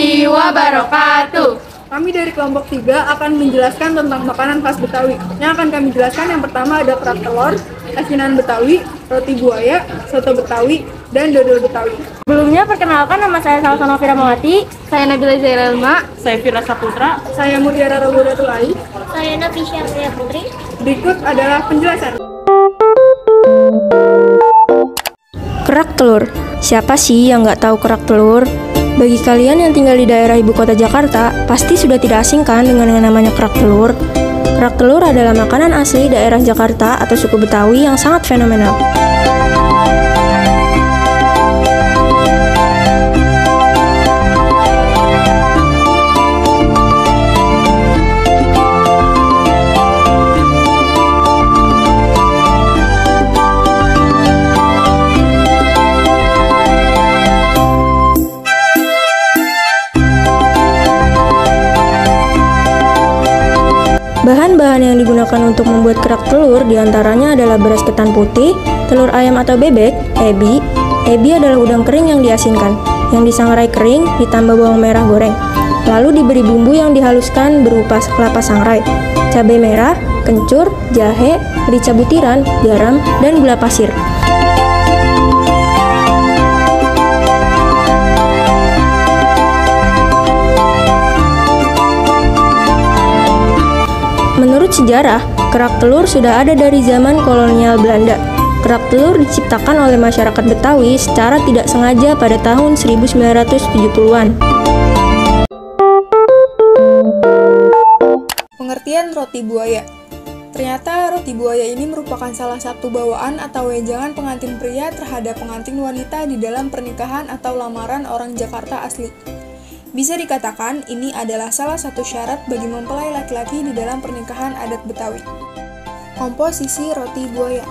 warahmatullahi wabarakatuh. Kami dari kelompok 3 akan menjelaskan tentang makanan khas Betawi. Yang akan kami jelaskan yang pertama ada kerak telur, asinan Betawi, roti buaya, soto Betawi, dan dodol Betawi. Sebelumnya perkenalkan, nama saya Salsa Novira Mawati. Saya Nabila Zairelma. Saya Fira Saputra. Saya Mutiara Robodatulai. Saya Nafisya Pria Putri. Berikut adalah penjelasan. Kerak telur. Siapa sih yang nggak tahu kerak telur? Bagi kalian yang tinggal di daerah ibu kota Jakarta, pasti sudah tidak asing kan dengan yang namanya kerak telur? Kerak telur adalah makanan asli daerah Jakarta atau suku Betawi yang sangat fenomenal. Bahan-bahan yang digunakan untuk membuat kerak telur diantaranya adalah beras ketan putih, telur ayam atau bebek, ebi. Ebi adalah udang kering yang diasinkan, yang disangrai kering ditambah bawang merah goreng. Lalu diberi bumbu yang dihaluskan berupa kelapa sangrai, cabai merah, kencur, jahe, merica butiran, garam, dan gula pasir. Menurut sejarah, kerak telur sudah ada dari zaman kolonial Belanda. Kerak telur diciptakan oleh masyarakat Betawi secara tidak sengaja pada tahun 1970-an. Pengertian roti buaya. Ternyata roti buaya ini merupakan salah satu bawaan atau wejangan pengantin pria terhadap pengantin wanita di dalam pernikahan atau lamaran orang Jakarta asli. Bisa dikatakan ini adalah salah satu syarat bagi mempelai laki-laki di dalam pernikahan adat Betawi. Komposisi roti buaya.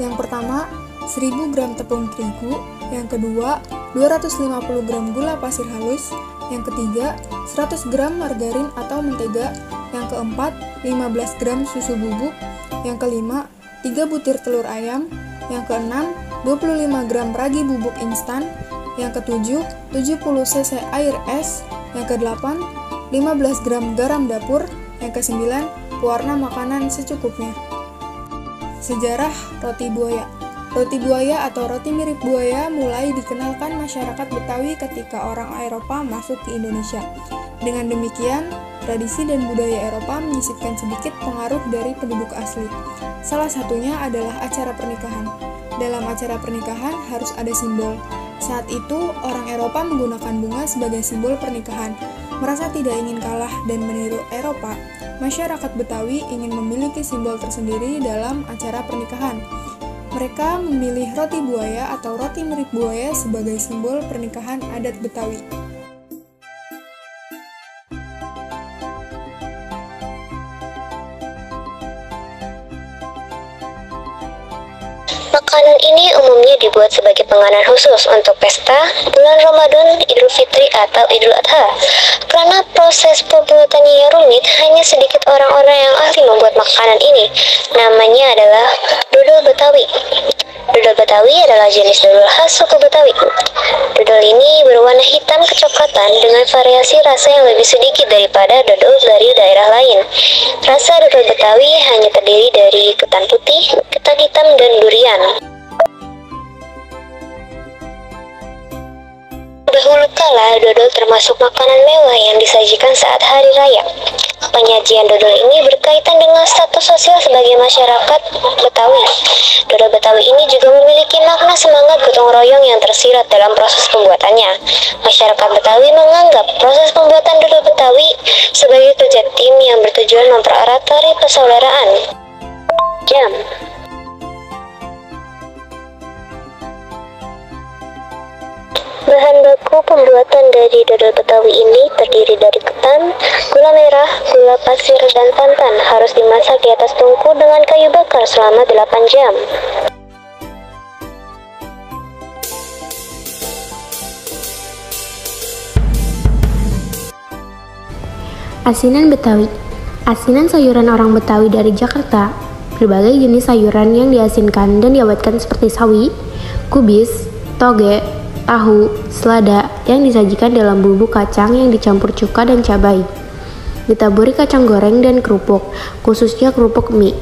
Yang pertama, 1000 gram tepung terigu. Yang kedua, 250 gram gula pasir halus. Yang ketiga, 100 gram margarin atau mentega. Yang keempat, 15 gram susu bubuk. Yang kelima, 3 butir telur ayam. Yang keenam, 25 gram ragi bubuk instan. Yang ketujuh, 70 cc air es. Yang kedelapan, 15 gram garam dapur. Yang kesembilan, pewarna makanan secukupnya. Sejarah roti buaya. Roti buaya atau roti mirip buaya mulai dikenalkan masyarakat Betawi ketika orang Eropa masuk ke Indonesia. Dengan demikian, tradisi dan budaya Eropa menyisipkan sedikit pengaruh dari penduduk asli. Salah satunya adalah acara pernikahan. Dalam acara pernikahan harus ada simbol. Saat itu, orang Eropa menggunakan bunga sebagai simbol pernikahan. Merasa tidak ingin kalah dan meniru Eropa, masyarakat Betawi ingin memiliki simbol tersendiri dalam acara pernikahan. Mereka memilih roti buaya atau roti mirip buaya sebagai simbol pernikahan adat Betawi. Makanan ini umumnya dibuat sebagai penganan khusus untuk pesta, bulan Ramadan, Idul Fitri, atau Idul Adha. Karena proses pembuatannya yang rumit, hanya sedikit orang-orang yang ahli membuat makanan ini. Namanya adalah dodol Betawi. Dodol Betawi adalah jenis dodol khas suku Betawi. Dodol ini berwarna hitam kecoklatan dengan variasi rasa yang lebih sedikit daripada dodol dari daerah lain. Rasa dodol Betawi hanya terdiri dari ketan putih, ketan hitam, dan durian. Dahulu kala, dodol termasuk makanan mewah yang disajikan saat hari raya. Penyajian dodol ini berkaitan dengan status sosial sebagai masyarakat Betawi. Dodol Betawi ini juga memiliki makna semangat gotong royong yang tersirat dalam proses pembuatannya. Masyarakat Betawi menganggap proses pembuatan dodol Betawi sebagai kerja tim yang bertujuan mempererat tali persaudaraan. Jam. Bahan baku pembuatan dari dodol Betawi ini terdiri dari ketan, gula merah, gula pasir, dan santan. Harus dimasak di atas tungku dengan kayu bakar selama 8 jam. Asinan Betawi. Asinan sayuran orang Betawi dari Jakarta. Berbagai jenis sayuran yang diasinkan dan diawetkan seperti sawi, kubis, toge, tahu, selada yang disajikan dalam bumbu kacang yang dicampur cuka dan cabai. Ditaburi kacang goreng dan kerupuk, khususnya kerupuk mie.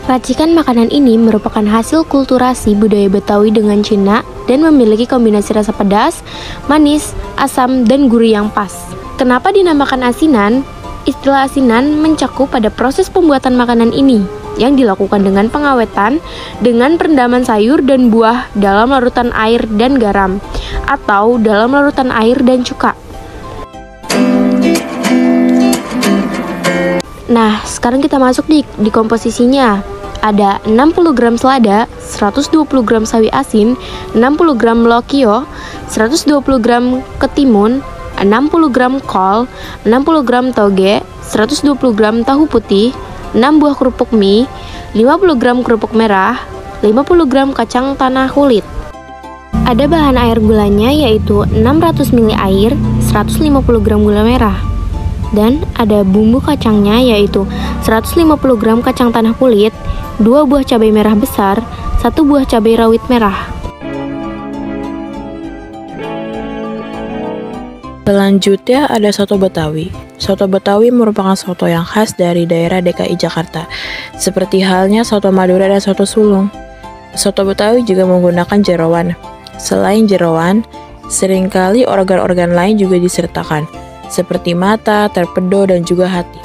Racikan makanan ini merupakan hasil kulturasi budaya Betawi dengan Cina dan memiliki kombinasi rasa pedas, manis, asam, dan gurih yang pas. Kenapa dinamakan asinan? Istilah asinan mencakup pada proses pembuatan makanan ini yang dilakukan dengan pengawetan dengan perendaman sayur dan buah dalam larutan air dan garam atau dalam larutan air dan cuka. Nah, sekarang kita masuk di komposisinya. Ada 60 gram selada, 120 gram sawi asin, 60 gram lokio, 120 gram ketimun, 60 gram kol, 60 gram toge, 120 gram tahu putih, 6 buah kerupuk mie, 50 gram kerupuk merah, 50 gram kacang tanah kulit. Ada bahan air gulanya yaitu 600 ml air, 150 gram gula merah. Dan ada bumbu kacangnya yaitu 150 gram kacang tanah kulit, 2 buah cabai merah besar, 1 buah cabai rawit merah. Selanjutnya ada soto Betawi. Soto Betawi merupakan soto yang khas dari daerah DKI Jakarta, seperti halnya soto Madura dan soto sulung. Soto Betawi juga menggunakan jerawan. Selain jerawan, seringkali organ-organ lain juga disertakan, seperti mata, terpedo, dan juga hati.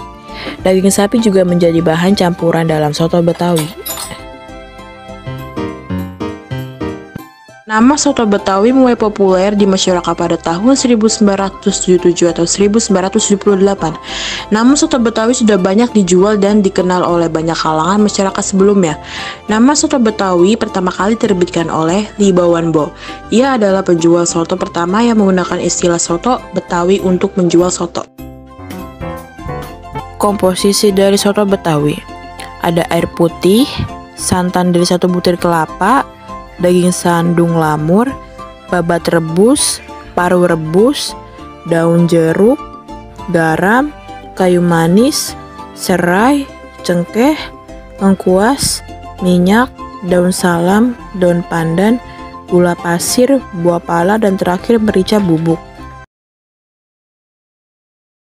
Daging sapi juga menjadi bahan campuran dalam soto Betawi. Nama soto Betawi mulai populer di masyarakat pada tahun 1977 atau 1978. Namun soto Betawi sudah banyak dijual dan dikenal oleh banyak kalangan masyarakat sebelumnya. Nama soto Betawi pertama kali diterbitkan oleh Li Bawanbo. Ia adalah penjual soto pertama yang menggunakan istilah soto Betawi untuk menjual soto. Komposisi dari soto Betawi. Ada air putih, santan dari 1 butir kelapa, daging sandung lamur, babat rebus, paru rebus, daun jeruk, garam, kayu manis, serai, cengkeh, lengkuas, minyak, daun salam, daun pandan, gula pasir, buah pala, dan terakhir merica bubuk.